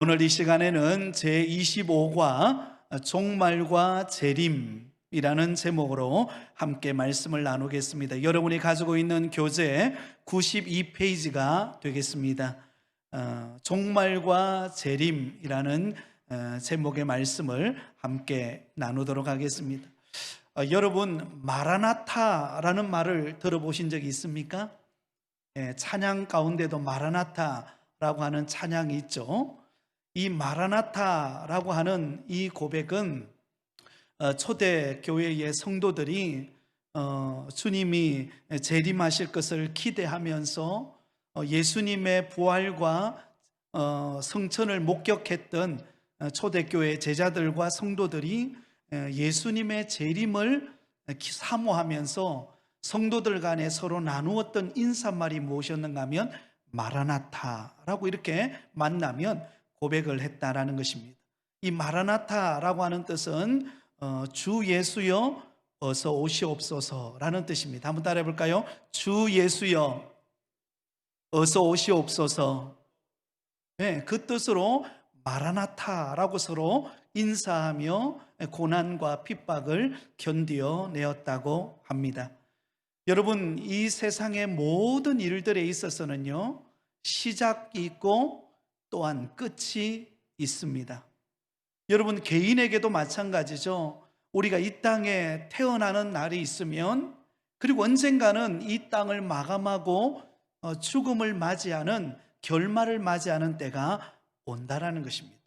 오늘 이 시간에는 제25과 종말과 재림이라는 제목으로 함께 말씀을 나누겠습니다. 여러분이 가지고 있는 교재 92페이지가 되겠습니다. 종말과 재림이라는 제목의 말씀을 함께 나누도록 하겠습니다. 여러분, 마라나타라는 말을 들어보신 적이 있습니까? 찬양 가운데도 마라나타라고 하는 찬양이 있죠. 이 마라나타라고 하는 이 고백은 초대 교회의 성도들이 주님이 재림하실 것을 기대하면서 예수님의 부활과 성천을 목격했던 초대교회 제자들과 성도들이 예수님의 재림을 사모하면서 성도들 간에 서로 나누었던 인사말이 무엇이었는가 하면 마라나타라고 이렇게 만나면 고백을 했다라는 것입니다. 이 마라나타라고 하는 뜻은 주 예수여 어서 오시옵소서라는 뜻입니다. 한번 따라해 볼까요? 주 예수여 어서 오시옵소서. 네, 그 뜻으로 마라나타라고 서로 인사하며 고난과 핍박을 견디어내었다고 합니다. 여러분, 이 세상의 모든 일들에 있어서는요, 시작이 있고 또한 끝이 있습니다. 여러분, 개인에게도 마찬가지죠. 우리가 이 땅에 태어나는 날이 있으면, 그리고 언젠가는 이 땅을 마감하고 죽음을 맞이하는, 결말을 맞이하는 때가 온다라는 것입니다.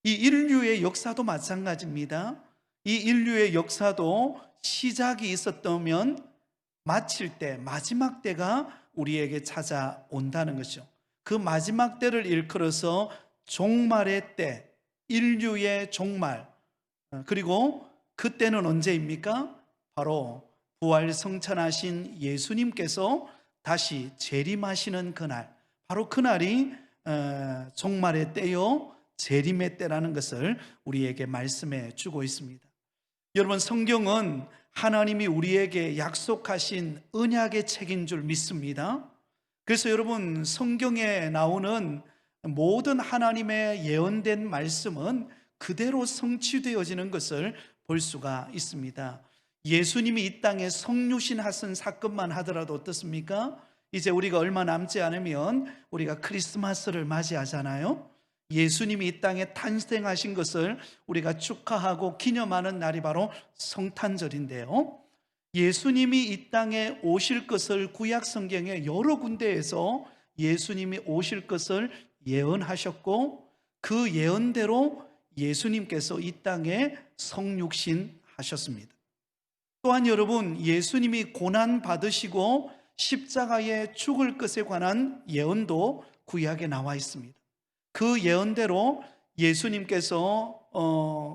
이 인류의 역사도 마찬가지입니다. 이 인류의 역사도 시작이 있었다면 마칠 때, 마지막 때가 우리에게 찾아온다는 것이죠. 그 마지막 때를 일컬어서 종말의 때, 인류의 종말. 그리고 그때는 언제입니까? 바로 부활 성천하신 예수님께서 다시 재림하시는 그날, 바로 그날이 종말의 때요 재림의 때라는 것을 우리에게 말씀해 주고 있습니다. 여러분, 성경은 하나님이 우리에게 약속하신 언약의 책인 줄 믿습니다. 그래서 여러분, 성경에 나오는 모든 하나님의 예언된 말씀은 그대로 성취되어지는 것을 볼 수가 있습니다. 예수님이 이 땅에 성육신하신 사건만 하더라도 어떻습니까? 이제 우리가 얼마 남지 않으면 우리가 크리스마스를 맞이하잖아요. 예수님이 이 땅에 탄생하신 것을 우리가 축하하고 기념하는 날이 바로 성탄절인데요, 예수님이 이 땅에 오실 것을 구약 성경의 여러 군데에서 예수님이 오실 것을 예언하셨고, 그 예언대로 예수님께서 이 땅에 성육신 하셨습니다. 또한 여러분, 예수님이 고난 받으시고 십자가에 죽을 것에 관한 예언도 구약에 나와 있습니다. 그 예언대로 예수님께서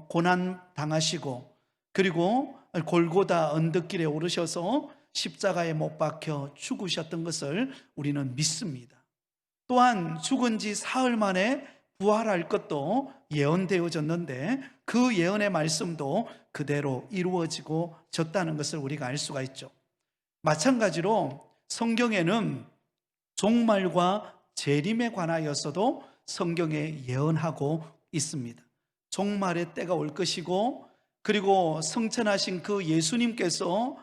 고난 당하시고, 그리고 골고다 언덕길에 오르셔서 십자가에 못 박혀 죽으셨던 것을 우리는 믿습니다. 또한 죽은 지 사흘 만에 부활할 것도 예언되어졌는데, 그 예언의 말씀도 그대로 이루어지고 졌다는 것을 우리가 알 수가 있죠. 마찬가지로 성경에는 종말과 재림에 관하여서도 성경에 예언하고 있습니다. 종말의 때가 올 것이고, 그리고 성천하신 그 예수님께서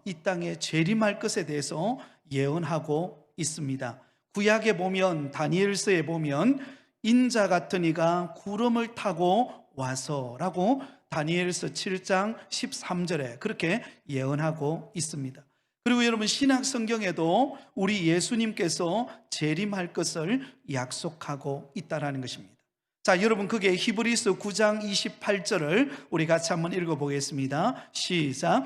이 땅에 재림할 것에 대해서 예언하고 있습니다. 구약에 보면, 다니엘서에 보면 인자 같은 이가 구름을 타고 와서라고 다니엘서 7장 13절에 그렇게 예언하고 있습니다. 그리고 여러분, 신약 성경에도 우리 예수님께서 재림할 것을 약속하고 있다는 것입니다. 자, 여러분, 그게 히브리서 9장 28절을 우리 같이 한번 읽어보겠습니다. 시작.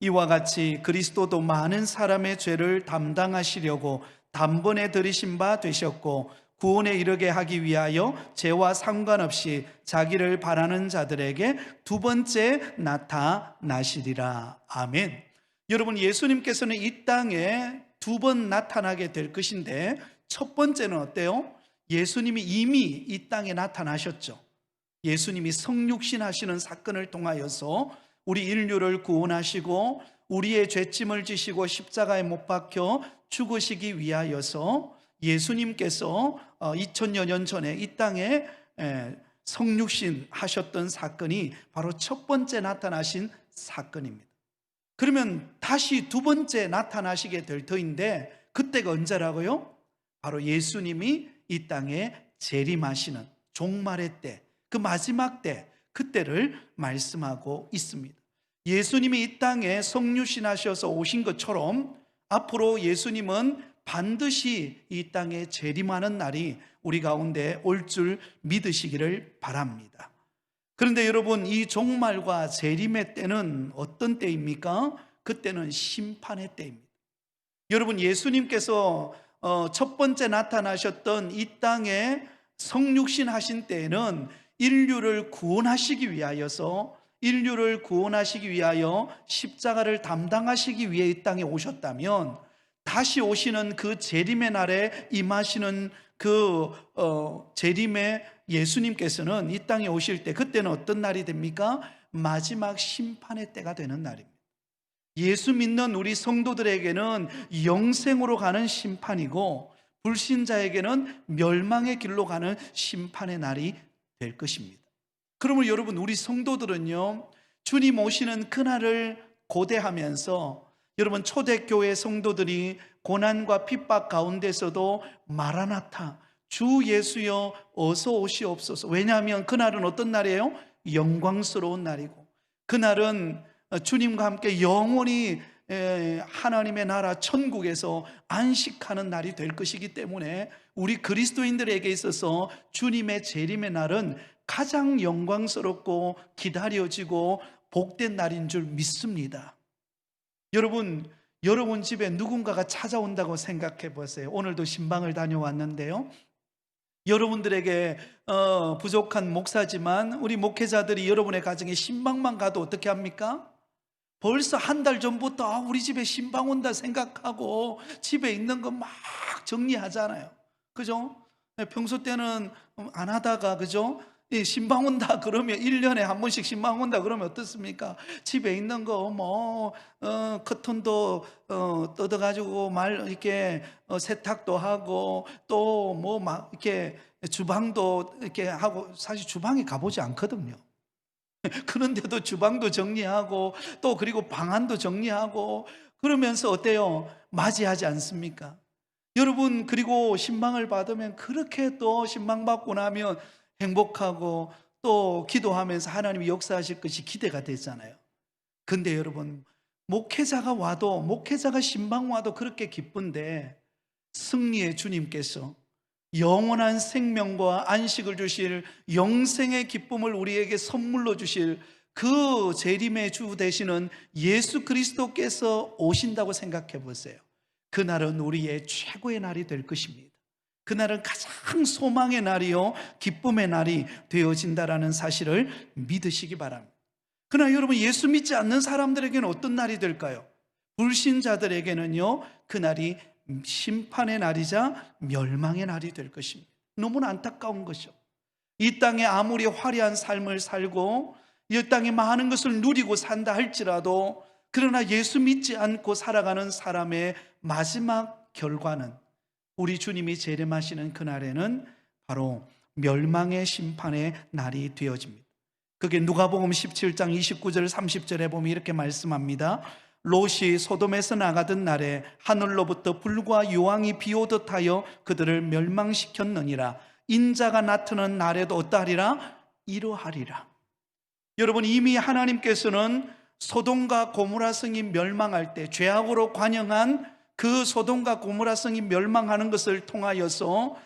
이와 같이 그리스도도 많은 사람의 죄를 담당하시려고 단번에 들이신 바 되셨고, 구원에 이르게 하기 위하여 죄와 상관없이 자기를 바라는 자들에게 두 번째 나타나시리라. 아멘. 여러분, 예수님께서는 이 땅에 두 번 나타나게 될 것인데, 첫 번째는 어때요? 예수님이 이미 이 땅에 나타나셨죠. 예수님이 성육신 하시는 사건을 통하여서 우리 인류를 구원하시고 우리의 죄짐을 지시고 십자가에 못 박혀 죽으시기 위하여서 예수님께서 2000여 년 전에 이 땅에 성육신 하셨던 사건이 바로 첫 번째 나타나신 사건입니다. 그러면 다시 두 번째 나타나시게 될 터인데 그때가 언제라고요? 바로 예수님이 이 땅에 재림하시는 종말의 때, 그 마지막 때, 그때를 말씀하고 있습니다. 예수님이 이 땅에 성육신하셔서 오신 것처럼 앞으로 예수님은 반드시 이 땅에 재림하는 날이 우리 가운데 올 줄 믿으시기를 바랍니다. 그런데 여러분, 이 종말과 재림의 때는 어떤 때입니까? 그때는 심판의 때입니다. 여러분, 예수님께서 첫 번째 나타나셨던 이 땅에 성육신 하신 때에는 인류를 구원하시기 위하여 십자가를 담당하시기 위해 이 땅에 오셨다면, 다시 오시는 그 재림의 날에 임하시는 그 재림의 예수님께서는 이 땅에 오실 때, 그때는 어떤 날이 됩니까? 마지막 심판의 때가 되는 날입니다. 예수 믿는 우리 성도들에게는 영생으로 가는 심판이고, 불신자에게는 멸망의 길로 가는 심판의 날이 될 것입니다. 그러면 여러분, 우리 성도들은요, 주님 오시는 그날을 고대하면서, 여러분, 초대교회 성도들이 고난과 핍박 가운데서도 마라나타, 주 예수여 어서 오시옵소서. 왜냐하면 그날은 어떤 날이에요? 영광스러운 날이고, 그날은 주님과 함께 영원히 하나님의 나라 천국에서 안식하는 날이 될 것이기 때문에 우리 그리스도인들에게 있어서 주님의 재림의 날은 가장 영광스럽고 기다려지고 복된 날인 줄 믿습니다. 여러분 집에 누군가가 찾아온다고 생각해 보세요. 오늘도 신방을 다녀왔는데요, 여러분들에게 부족한 목사지만 우리 목회자들이 여러분의 가정에 신방만 가도 어떻게 합니까? 벌써 한 달 전부터 우리 집에 신방 온다 생각하고 집에 있는 거 막 정리하잖아요. 그죠? 평소 때는 안 하다가, 그죠? 신방 온다 그러면 1년에 한 번씩 신방 온다 그러면 어떻습니까? 집에 있는 거 커튼도 뜯어가지고 이렇게 세탁도 하고, 또 막 이렇게 주방도 이렇게 하고, 사실 주방에 가보지 않거든요. 그런데도 주방도 정리하고, 또 그리고 방안도 정리하고, 그러면서 어때요? 맞이하지 않습니까? 여러분, 그리고 신방을 받으면 그렇게 또 신방 받고 나면 행복하고, 또 기도하면서 하나님이 역사하실 것이 기대가 되잖아요. 근데 여러분, 목회자가 신방 와도 그렇게 기쁜데, 승리의 주님께서 영원한 생명과 안식을 주실 영생의 기쁨을 우리에게 선물로 주실 그 재림의 주 되시는 예수 그리스도께서 오신다고 생각해 보세요. 그날은 우리의 최고의 날이 될 것입니다. 그날은 가장 소망의 날이요 기쁨의 날이 되어진다라는 사실을 믿으시기 바랍니다. 그러나 여러분, 예수 믿지 않는 사람들에게는 어떤 날이 될까요? 불신자들에게는요, 그날이 심판의 날이자 멸망의 날이 될 것입니다. 너무나 안타까운 것이죠. 이 땅에 아무리 화려한 삶을 살고 이 땅에 많은 것을 누리고 산다 할지라도, 그러나 예수 믿지 않고 살아가는 사람의 마지막 결과는, 우리 주님이 재림하시는 그날에는 바로 멸망의 심판의 날이 되어집니다. 그게 누가복음 17장 29절 30절에 보면 이렇게 말씀합니다. 롯이 소돔에서 나가던 날에 하늘로부터 불과 유황이 비오듯 하여 그들을 멸망시켰느니라. 인자가 나타나는 날에도 어떠하리라? 이러하리라. 여러분, 이미 하나님께서는 소돔과 고모라 성이 멸망할 때, 죄악으로 관영한 그 소돔과 고모라 성이 멸망하는 것을 통하여서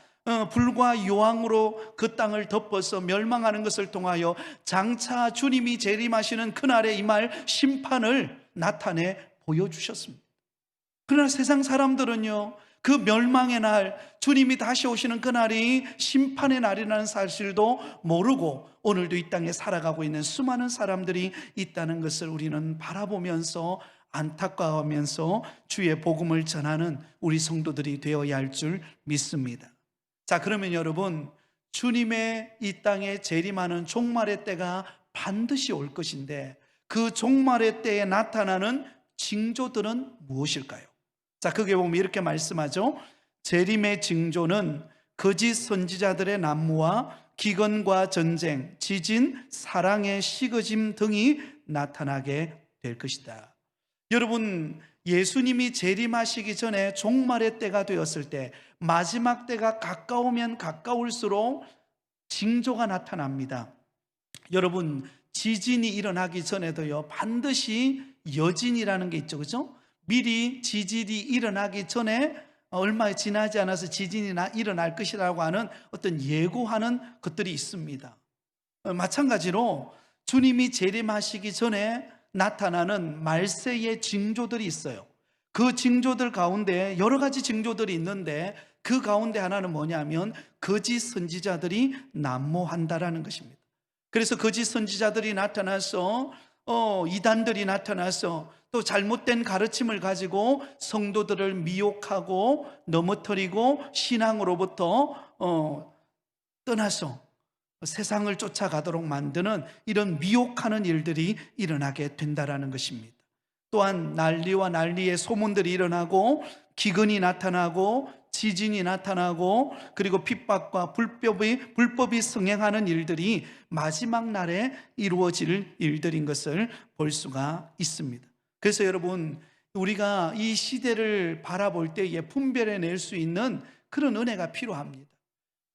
불과 유황으로 그 땅을 덮어서 멸망하는 것을 통하여 장차 주님이 재림하시는 그날에 임할 심판을 나타내 보여주셨습니다. 그러나 세상 사람들은요, 그 멸망의 날, 주님이 다시 오시는 그날이 심판의 날이라는 사실도 모르고 오늘도 이 땅에 살아가고 있는 수많은 사람들이 있다는 것을 우리는 바라보면서 안타까워하면서 주의 복음을 전하는 우리 성도들이 되어야 할 줄 믿습니다. 자, 그러면 여러분, 주님의 이 땅에 재림하는 종말의 때가 반드시 올 것인데, 그 종말의 때에 나타나는 징조들은 무엇일까요? 자, 거기에 보면 이렇게 말씀하죠. 재림의 징조는 거짓 선지자들의 난무와 기근과 전쟁, 지진, 사랑의 식어짐 등이 나타나게 될 것이다. 여러분, 예수님이 재림하시기 전에 종말의 때가 되었을 때, 마지막 때가 가까우면 가까울수록 징조가 나타납니다. 여러분, 지진이 일어나기 전에도요, 반드시 여진이라는 게 있죠, 그죠? 미리 지진이 일어나기 전에 얼마 지나지 않아서 지진이 일어날 것이라고 하는 어떤 예고하는 것들이 있습니다. 마찬가지로 주님이 재림하시기 전에 나타나는 말세의 징조들이 있어요. 그 징조들 가운데 여러 가지 징조들이 있는데, 그 가운데 하나는 뭐냐면 거짓 선지자들이 난무한다라는 것입니다. 그래서 거짓 선지자들이 나타나서 이단들이 나타나서 또 잘못된 가르침을 가지고 성도들을 미혹하고 넘어뜨리고 신앙으로부터 떠나서 세상을 쫓아가도록 만드는 이런 미혹하는 일들이 일어나게 된다라는 것입니다. 또한 난리와 난리의 소문들이 일어나고 기근이 나타나고 지진이 나타나고 그리고 핍박과 불법이 성행하는 일들이 마지막 날에 이루어질 일들인 것을 볼 수가 있습니다. 그래서 여러분, 우리가 이 시대를 바라볼 때에 분별해낼 수 있는 그런 은혜가 필요합니다.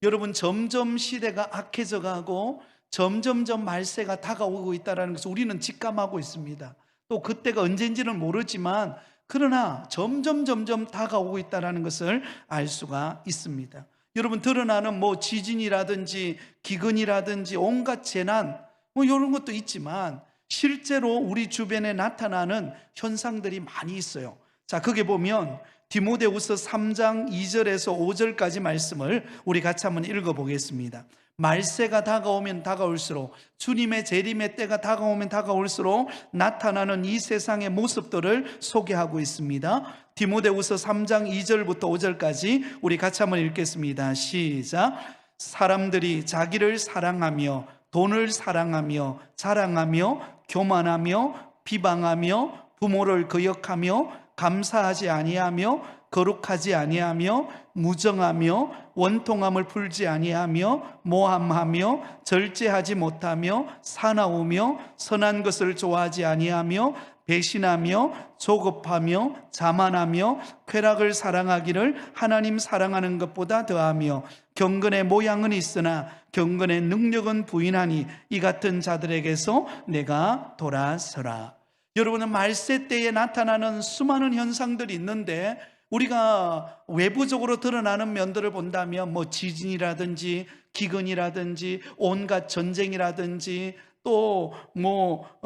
여러분, 점점 시대가 악해져 가고 점점점 말세가 다가오고 있다는 것을 우리는 직감하고 있습니다. 또 그때가 언젠지는 모르지만 그러나 점점 다가오고 있다는 것을 알 수가 있습니다. 여러분, 드러나는 지진이라든지 기근이라든지 온갖 재난 이런 것도 있지만 실제로 우리 주변에 나타나는 현상들이 많이 있어요. 자, 거기 보면 디모데후서 3장 2절에서 5절까지 말씀을 우리 같이 한번 읽어보겠습니다. 말세가 다가오면 다가올수록, 주님의 재림의 때가 다가오면 다가올수록 나타나는 이 세상의 모습들을 소개하고 있습니다. 디모데후서 3장 2절부터 5절까지 우리 같이 한번 읽겠습니다. 시작. 사람들이 자기를 사랑하며 돈을 사랑하며 자랑하며 교만하며 비방하며 부모를 거역하며 감사하지 아니하며 거룩하지 아니하며 무정하며 원통함을 풀지 아니하며 모함하며 절제하지 못하며 사나우며 선한 것을 좋아하지 아니하며 배신하며 조급하며 자만하며 쾌락을 사랑하기를 하나님 사랑하는 것보다 더하며 경건의 모양은 있으나 경건의 능력은 부인하니 이 같은 자들에게서 내가 돌아서라. 여러분은 말세 때에 나타나는 수많은 현상들이 있는데, 우리가 외부적으로 드러나는 면들을 본다면 지진이라든지 기근이라든지 온갖 전쟁이라든지 또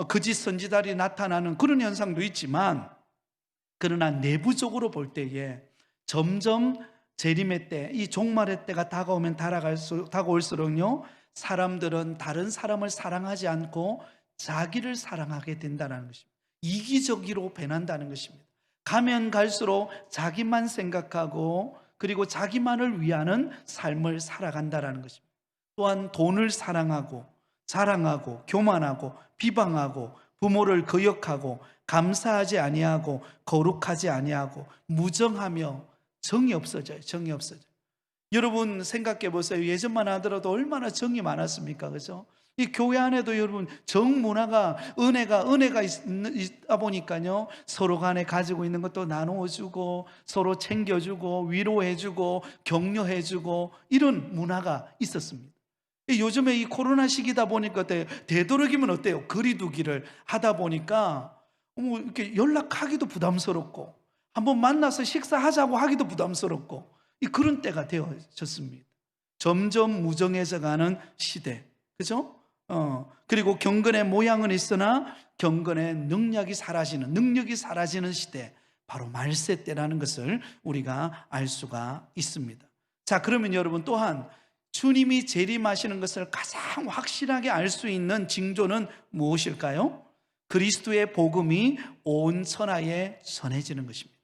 거짓 선지자들이 나타나는 그런 현상도 있지만, 그러나 내부적으로 볼 때에 점점 재림의 때, 이 종말의 때가 다가오면 다가올수록요, 사람들은 다른 사람을 사랑하지 않고 자기를 사랑하게 된다는 것입니다. 이기적으로 변한다는 것입니다. 가면 갈수록 자기만 생각하고 그리고 자기만을 위하는 삶을 살아간다는 것입니다. 또한 돈을 사랑하고 자랑하고 교만하고 비방하고 부모를 거역하고 감사하지 아니하고 거룩하지 아니하고 무정하며 정이 없어져요. 정이 없어져요. 여러분 생각해 보세요. 예전만 하더라도 얼마나 정이 많았습니까? 그죠? 이 교회 안에도 여러분 정문화가 은혜가 있다 보니까요, 서로 간에 가지고 있는 것도 나누어주고 서로 챙겨주고 위로해주고 격려해주고 이런 문화가 있었습니다. 요즘에 이 코로나 시기다 보니까 되도록이면 어때요? 거리두기를 하다 보니까 이렇게 연락하기도 부담스럽고 한번 만나서 식사하자고 하기도 부담스럽고 그런 때가 되어졌습니다. 점점 무정해져 가는 시대, 그죠? 그리고 경건의 모양은 있으나 경건의 능력이 사라지는 시대, 바로 말세 때라는 것을 우리가 알 수가 있습니다. 자, 그러면 여러분 또한 주님이 재림하시는 것을 가장 확실하게 알 수 있는 징조는 무엇일까요? 그리스도의 복음이 온 천하에 전해지는 것입니다.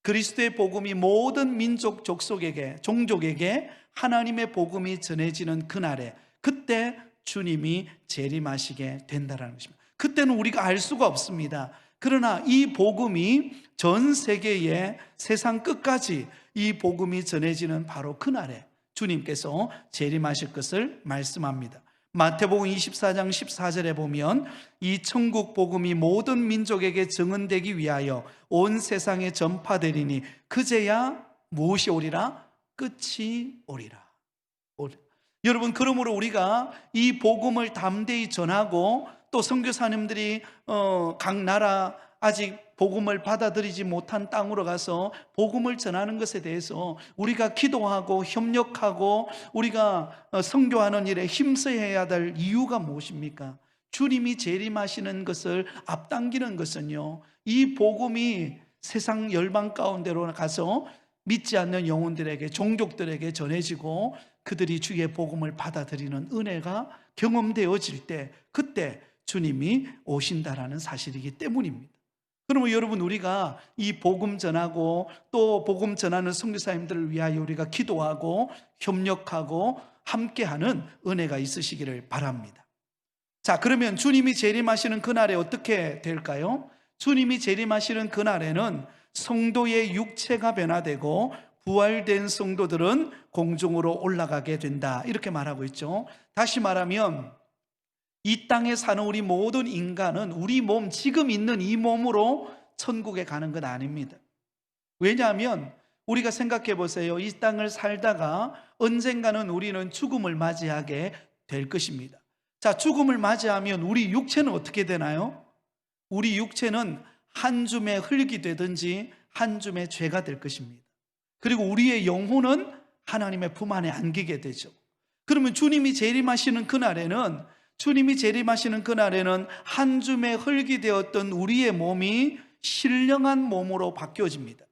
그리스도의 복음이 모든 민족, 족속에게, 종족에게 하나님의 복음이 전해지는 그날에, 그때 주님이 재림하시게 된다는 것입니다. 그때는 우리가 알 수가 없습니다. 그러나 이 복음이 전 세계에 세상 끝까지 이 복음이 전해지는 바로 그날에 주님께서 재림하실 것을 말씀합니다. 마태복음 24장 14절에 보면 이 천국 복음이 모든 민족에게 증언되기 위하여 온 세상에 전파되리니 그제야 무엇이 오리라? 끝이 오리라. 여러분, 그러므로 우리가 이 복음을 담대히 전하고 또 선교사님들이 각 나라 아직 복음을 받아들이지 못한 땅으로 가서 복음을 전하는 것에 대해서 우리가 기도하고 협력하고 우리가 선교하는 일에 힘써야 될 이유가 무엇입니까? 주님이 재림하시는 것을 앞당기는 것은요, 이 복음이 세상 열방 가운데로 가서 믿지 않는 영혼들에게, 종족들에게 전해지고 그들이 주의 복음을 받아들이는 은혜가 경험되어질 때, 그때 주님이 오신다라는 사실이기 때문입니다. 그러면 여러분, 우리가 이 복음 전하고 또 복음 전하는 선교사님들을 위하여 우리가 기도하고 협력하고 함께하는 은혜가 있으시기를 바랍니다. 자, 그러면 주님이 재림하시는 그날에 어떻게 될까요? 주님이 재림하시는 그날에는 성도의 육체가 변화되고 부활된 성도들은 공중으로 올라가게 된다, 이렇게 말하고 있죠. 다시 말하면 이 땅에 사는 우리 모든 인간은 우리 몸, 지금 있는 이 몸으로 천국에 가는 건 아닙니다. 왜냐하면 우리가 생각해 보세요. 이 땅을 살다가 언젠가는 우리는 죽음을 맞이하게 될 것입니다. 자, 죽음을 맞이하면 우리 육체는 어떻게 되나요? 우리 육체는 한 줌의 흙이 되든지 한 줌의 죄가 될 것입니다. 그리고 우리의 영혼은 하나님의 품 안에 안기게 되죠. 그러면 주님이 재림하시는 그날에는 한 줌의 흙이 되었던 우리의 몸이 신령한 몸으로 바뀌어집니다.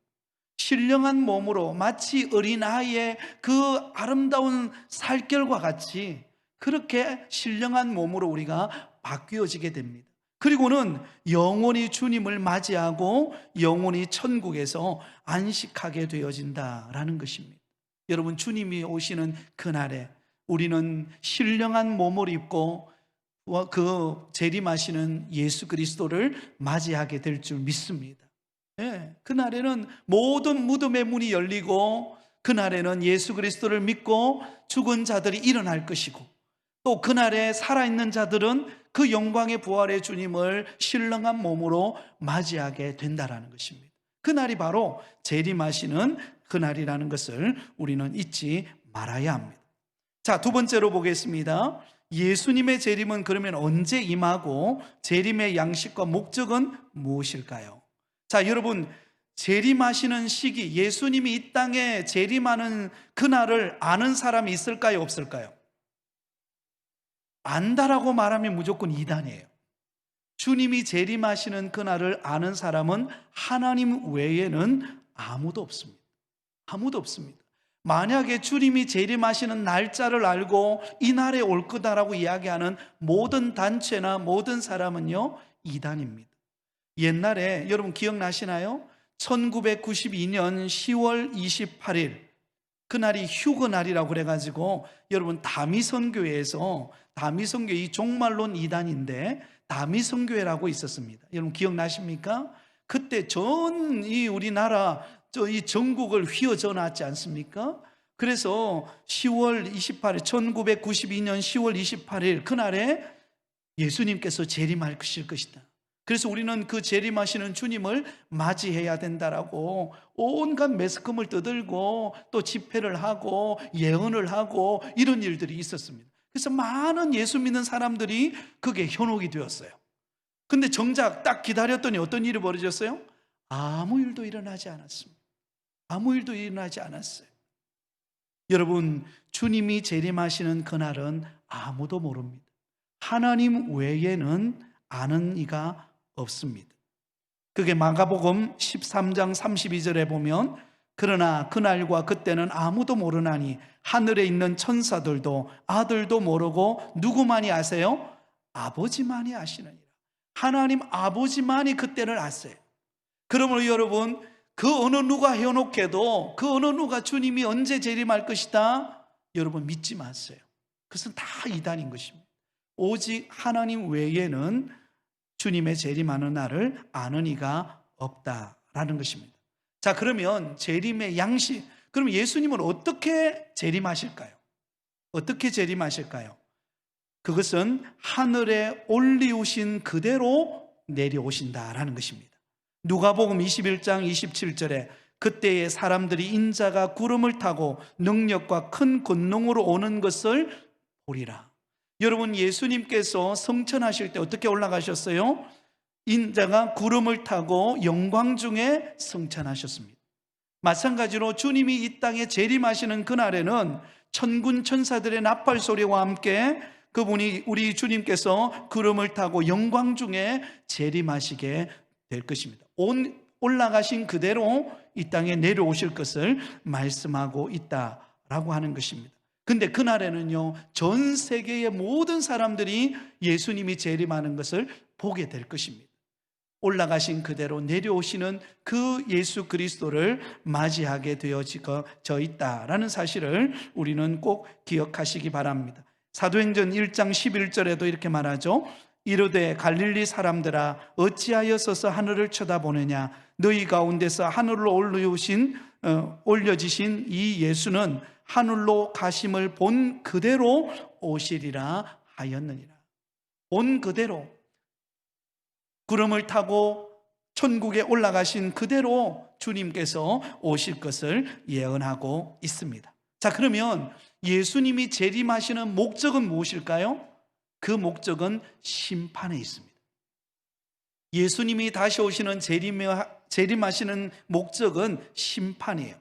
신령한 몸으로, 마치 어린아이의 그 아름다운 살결과 같이 그렇게 신령한 몸으로 우리가 바뀌어지게 됩니다. 그리고는 영원히 주님을 맞이하고 영원히 천국에서 안식하게 되어진다라는 것입니다. 여러분, 주님이 오시는 그날에 우리는 신령한 몸을 입고 그 재림하시는 예수 그리스도를 맞이하게 될 줄 믿습니다. 네, 그날에는 모든 무덤의 문이 열리고 그날에는 예수 그리스도를 믿고 죽은 자들이 일어날 것이고 또 그날에 살아있는 자들은 그 영광의 부활의 주님을 신령한 몸으로 맞이하게 된다라는 것입니다. 그날이 바로 재림하시는 그날이라는 것을 우리는 잊지 말아야 합니다. 자, 두 번째로 보겠습니다. 예수님의 재림은 그러면 언제 임하고 재림의 양식과 목적은 무엇일까요? 자, 여러분, 재림하시는 시기, 예수님이 이 땅에 재림하는 그날을 아는 사람이 있을까요, 없을까요? 안다라고 말하면 무조건 이단이에요. 주님이 재림하시는 그날을 아는 사람은 하나님 외에는 아무도 없습니다. 아무도 없습니다. 만약에 주님이 재림하시는 날짜를 알고 이 날에 올 거다라고 이야기하는 모든 단체나 모든 사람은요, 이단입니다. 옛날에 여러분 기억나시나요? 1992년 10월 28일 그날이 휴거날이라고 그래가지고 여러분 다미선교회에서 다미선교회, 이 종말론 이단인데 다미선교회라고 있었습니다. 여러분 기억나십니까? 그때 전 이 우리나라 이 전국을 휘어져 놨지 않습니까? 그래서 10월 28일 1992년 10월 28일 그날에 예수님께서 재림할 것이다. 그래서 우리는 그 재림하시는 주님을 맞이해야 된다라고 온갖 매스컴을 떠들고 또 집회를 하고 예언을 하고 이런 일들이 있었습니다. 그래서 많은 예수 믿는 사람들이 그게 현혹이 되었어요. 근데 정작 딱 기다렸더니 어떤 일이 벌어졌어요? 아무 일도 일어나지 않았습니다. 아무 일도 일어나지 않았어요. 여러분, 주님이 재림하시는 그날은 아무도 모릅니다. 하나님 외에는 아는 이가 없습니다. 그게 마가복음 13장 32절에 보면 그러나 그날과 그때는 아무도 모르나니 하늘에 있는 천사들도 아들도 모르고 누구만이 아세요? 아버지만이 아시느니라. 하나님 아버지만이 그때를 아세요. 그러므로 여러분, 그 어느 누가 해놓게도 그 어느 누가 주님이 언제 재림할 것이다 여러분 믿지 마세요. 그것은 다 이단인 것입니다. 오직 하나님 외에는 주님의 재림하는 날을 아는 이가 없다라는 것입니다. 자, 그러면 재림의 양식, 그럼 예수님은 어떻게 재림하실까요? 어떻게 재림하실까요? 그것은 하늘에 올리우신 그대로 내려오신다라는 것입니다. 누가복음 21장 27절에 그때에 사람들이 인자가 구름을 타고 능력과 큰 권능으로 오는 것을 보리라. 여러분, 예수님께서 성천하실 때 어떻게 올라가셨어요? 인자가 구름을 타고 영광 중에 성천하셨습니다. 마찬가지로 주님이 이 땅에 재림하시는 그날에는 천군 천사들의 나팔 소리와 함께 그분이, 우리 주님께서 구름을 타고 영광 중에 재림하시게 될 것입니다. 올라가신 그대로 이 땅에 내려오실 것을 말씀하고 있다라고 하는 것입니다. 근데 그날에는요, 전 세계의 모든 사람들이 예수님이 재림하는 것을 보게 될 것입니다. 올라가신 그대로 내려오시는 그 예수 그리스도를 맞이하게 되어져 있다라는 사실을 우리는 꼭 기억하시기 바랍니다. 사도행전 1장 11절에도 이렇게 말하죠. 이르되 갈릴리 사람들아 어찌하여 서서 하늘을 쳐다보느냐, 너희 가운데서 하늘로 올려지신 이 예수는 하늘로 가심을 본 그대로 오시리라 하였느니라. 본 그대로, 구름을 타고 천국에 올라가신 그대로 주님께서 오실 것을 예언하고 있습니다. 자, 그러면 예수님이 재림하시는 목적은 무엇일까요? 그 목적은 심판에 있습니다. 예수님이 다시 오시는 재림하시는 목적은 심판이에요.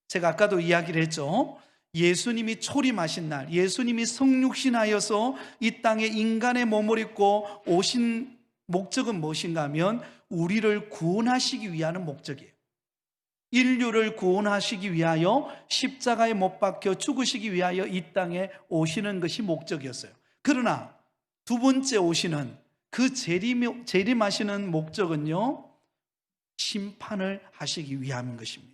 제가 아까도 이야기를 했죠. 예수님이 초림하신 날, 예수님이 성육신하여서 이 땅에 인간의 몸을 입고 오신 목적은 무엇인가 하면 우리를 구원하시기 위한 목적이에요. 인류를 구원하시기 위하여 십자가에 못 박혀 죽으시기 위하여 이 땅에 오시는 것이 목적이었어요. 그러나 두 번째 오시는 그 재림하시는 목적은요, 심판을 하시기 위함인 것입니다.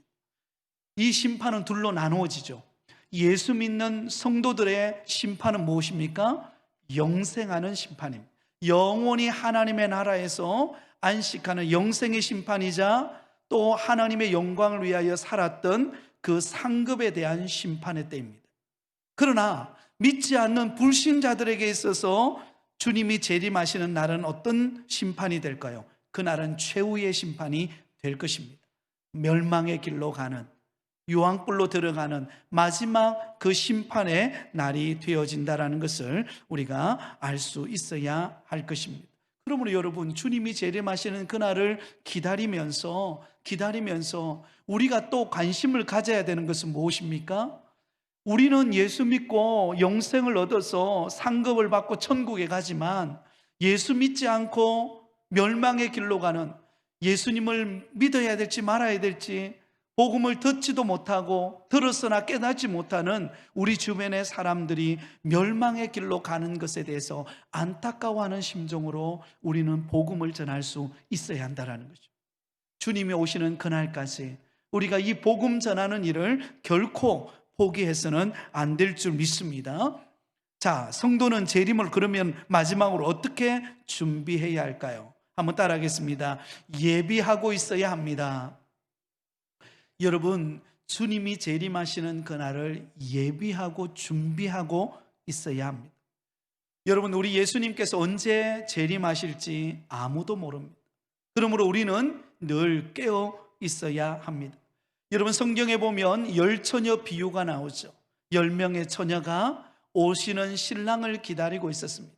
이 심판은 둘로 나누어지죠. 예수 믿는 성도들의 심판은 무엇입니까? 영생하는 심판입니다. 영원히 하나님의 나라에서 안식하는 영생의 심판이자 또 하나님의 영광을 위하여 살았던 그 상급에 대한 심판의 때입니다. 그러나 믿지 않는 불신자들에게 있어서 주님이 재림하시는 날은 어떤 심판이 될까요? 그날은 최후의 심판이 될 것입니다. 멸망의 길로 가는, 유황불로 들어가는 마지막 그 심판의 날이 되어진다는 것을 우리가 알 수 있어야 할 것입니다. 그러므로 여러분, 주님이 재림하시는 그날을 기다리면서 우리가 또 관심을 가져야 되는 것은 무엇입니까? 우리는 예수 믿고 영생을 얻어서 상급을 받고 천국에 가지만 예수 믿지 않고 멸망의 길로 가는, 예수님을 믿어야 될지 말아야 될지 복음을 듣지도 못하고 들었으나 깨닫지 못하는 우리 주변의 사람들이 멸망의 길로 가는 것에 대해서 안타까워하는 심정으로 우리는 복음을 전할 수 있어야 한다는 거죠. 주님이 오시는 그날까지 우리가 이 복음 전하는 일을 결코 포기해서는 안 될 줄 믿습니다. 자, 성도는 재림을 그러면 마지막으로 어떻게 준비해야 할까요? 한번 따라하겠습니다. 예비하고 있어야 합니다. 여러분, 주님이 재림하시는 그날을 예비하고 준비하고 있어야 합니다. 여러분, 우리 예수님께서 언제 재림하실지 아무도 모릅니다. 그러므로 우리는 늘 깨어 있어야 합니다. 여러분, 성경에 보면 10처녀 비유가 나오죠. 10명의 처녀가 오시는 신랑을 기다리고 있었습니다.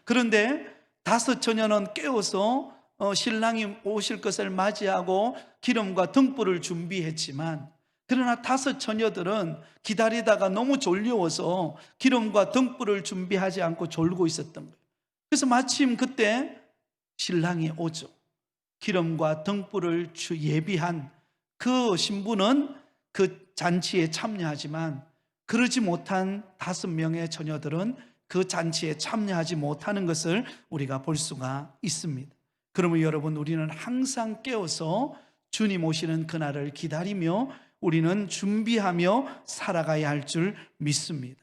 그런데 5처녀는 깨어서 신랑이 오실 것을 맞이하고 기름과 등불을 준비했지만, 그러나 5처녀들은 기다리다가 너무 졸려워서 기름과 등불을 준비하지 않고 졸고 있었던 거예요. 그래서 마침 그때 신랑이 오죠. 기름과 등불을 예비한 그 신부는 그 잔치에 참여하지만 그러지 못한 5명의 처녀들은 그 잔치에 참여하지 못하는 것을 우리가 볼 수가 있습니다. 그러면 여러분, 우리는 항상 깨어서 주님 오시는 그날을 기다리며 우리는 준비하며 살아가야 할 줄 믿습니다.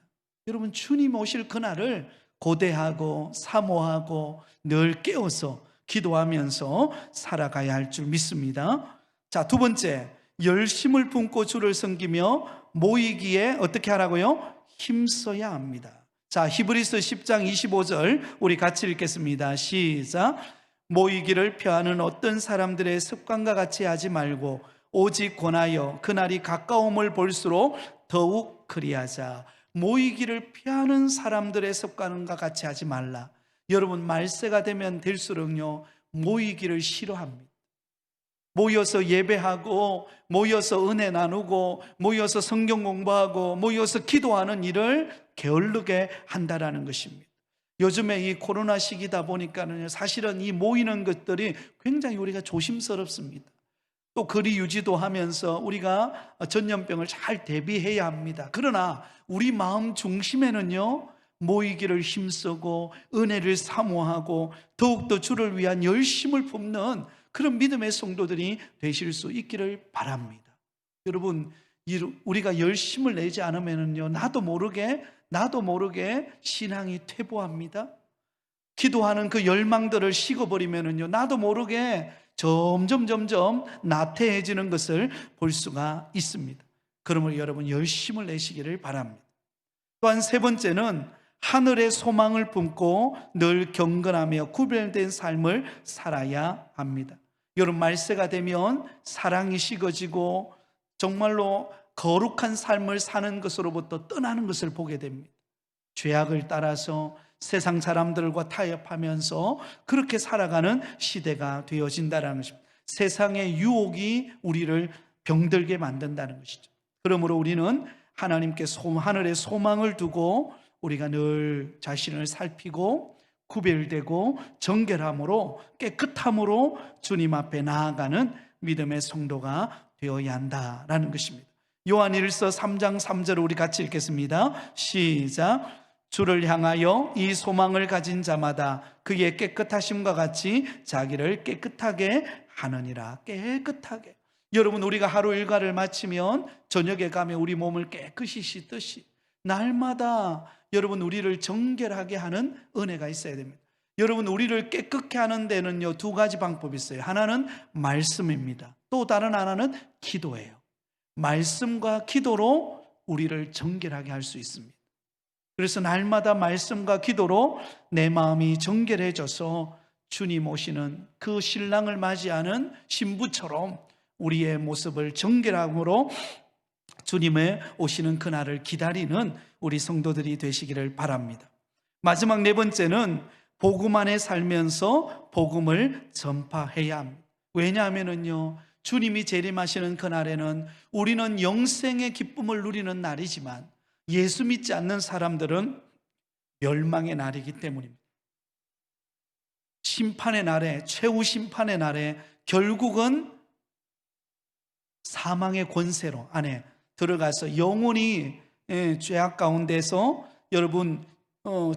여러분, 주님 오실 그날을 고대하고 사모하고 늘 깨어서 기도하면서 살아가야 할 줄 믿습니다. 자, 두 번째, 열심을 품고 주를 섬기며 모이기에 어떻게 하라고요? 힘써야 합니다. 자, 히브리서 10장 25절 우리 같이 읽겠습니다. 시작. 모이기를 펴하는 어떤 사람들의 습관과 같이 하지 말고 오직 권하여 그날이 가까움을 볼수록 더욱 그리하자. 모이기를 피하는 사람들의 습관과 같이 하지 말라. 여러분, 말세가 되면 될수록요 모이기를 싫어합니다. 모여서 예배하고 모여서 은혜 나누고 모여서 성경 공부하고 모여서 기도하는 일을 게을르게 한다라는 것입니다. 요즘에 이 코로나 시기다 보니까는 사실은 이 모이는 것들이 굉장히 우리가 조심스럽습니다. 또 거리 유지도 하면서 우리가 전염병을 잘 대비해야 합니다. 그러나 우리 마음 중심에는요 모이기를 힘쓰고 은혜를 사모하고 더욱더 주를 위한 열심을 품는 그런 믿음의 성도들이 되실 수 있기를 바랍니다. 여러분, 우리가 열심을 내지 않으면요 나도 모르게 신앙이 퇴보합니다. 기도하는 그 열망들을 식어버리면요 나도 모르게 점점 나태해지는 것을 볼 수가 있습니다. 그러므로 여러분 열심을 내시기를 바랍니다. 또한 세 번째는 하늘의 소망을 품고 늘 경건하며 구별된 삶을 살아야 합니다. 여러분, 말세가 되면 사랑이 식어지고 정말로 거룩한 삶을 사는 것으로부터 떠나는 것을 보게 됩니다. 죄악을 따라서 세상 사람들과 타협하면서 그렇게 살아가는 시대가 되어진다는 것입니다. 세상의 유혹이 우리를 병들게 만든다는 것이죠. 그러므로 우리는 하나님께 하늘의 소망을 두고 우리가 늘 자신을 살피고 구별되고 정결함으로 깨끗함으로 주님 앞에 나아가는 믿음의 성도가 되어야 한다라는 것입니다. 요한일서 3장 3절을 우리 같이 읽겠습니다. 시작. 주를 향하여 이 소망을 가진 자마다 그의 깨끗하심과 같이 자기를 깨끗하게 하느니라. 깨끗하게. 여러분, 우리가 하루 일과를 마치면 저녁에 가면 우리 몸을 깨끗이 씻듯이 날마다 여러분 우리를 정결하게 하는 은혜가 있어야 됩니다. 여러분, 우리를 깨끗게 하는 데는요 두 가지 방법이 있어요. 하나는 말씀입니다. 또 다른 하나는 기도예요. 말씀과 기도로 우리를 정결하게 할 수 있습니다. 그래서 날마다 말씀과 기도로 내 마음이 정결해져서 주님 오시는 그 신랑을 맞이하는 신부처럼 우리의 모습을 정결함으로 주님의 오시는 그날을 기다리는 우리 성도들이 되시기를 바랍니다. 마지막 네 번째는 복음 안에 살면서 복음을 전파해야 합니다. 왜냐하면요 주님이 재림하시는 그날에는 우리는 영생의 기쁨을 누리는 날이지만 예수 믿지 않는 사람들은 멸망의 날이기 때문입니다. 심판의 날에, 최후 심판의 날에 결국은 사망의 권세로 안에 들어가서 영원히 죄악 가운데서 여러분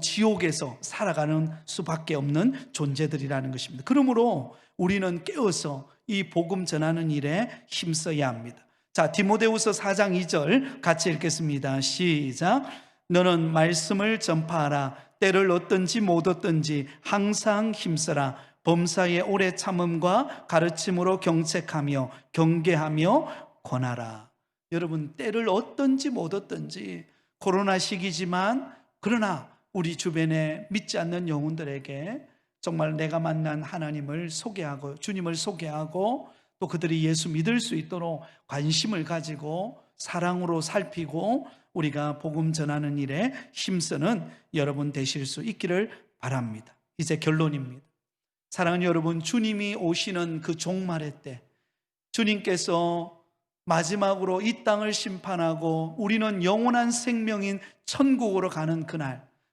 지옥에서 살아가는 수밖에 없는 존재들이라는 것입니다. 그러므로 우리는 깨어서 이 복음 전하는 일에 힘써야 합니다. 자, 디모데후서 4장 2절 같이 읽겠습니다. 시작. 너는 말씀을 전파하라. 때를 얻든지 못 얻든지 항상 힘써라. 범사의 오래 참음과 가르침으로 경책하며 경계하며 권하라. 여러분, 때를 얻든지 못 얻든지 코로나 시기지만 그러나 우리 주변에 믿지 않는 영혼들에게 정말 내가 만난 하나님을 소개하고 주님을 소개하고 또 그들이 예수 믿을 수 있도록 관심을 가지고 사랑으로 살피고 우리가 복음 전하는 일에 힘쓰는 여러분 되실 수 있기를 바랍니다. 이제 결론입니다. 사랑하는 여러분, 주님이 오시는 그 종말의 때 주님께서 마지막으로 이 땅을 심판하고 우리는 영원한 생명인 천국으로 가는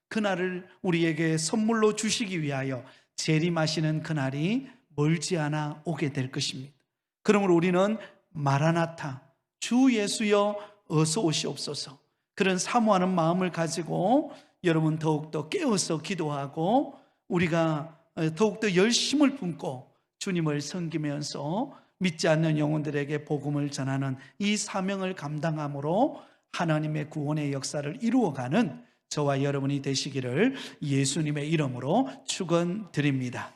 그날을 우리에게 선물로 주시기 위하여 재림하시는 그날이 멀지 않아 오게 될 것입니다. 그러므로 우리는 마라나타, 주 예수여 어서 오시옵소서, 그런 사모하는 마음을 가지고 여러분 더욱더 깨어서 기도하고 우리가 더욱더 열심을 품고 주님을 섬기면서 믿지 않는 영혼들에게 복음을 전하는 이 사명을 감당함으로 하나님의 구원의 역사를 이루어가는 저와 여러분이 되시기를 예수님의 이름으로 축원드립니다.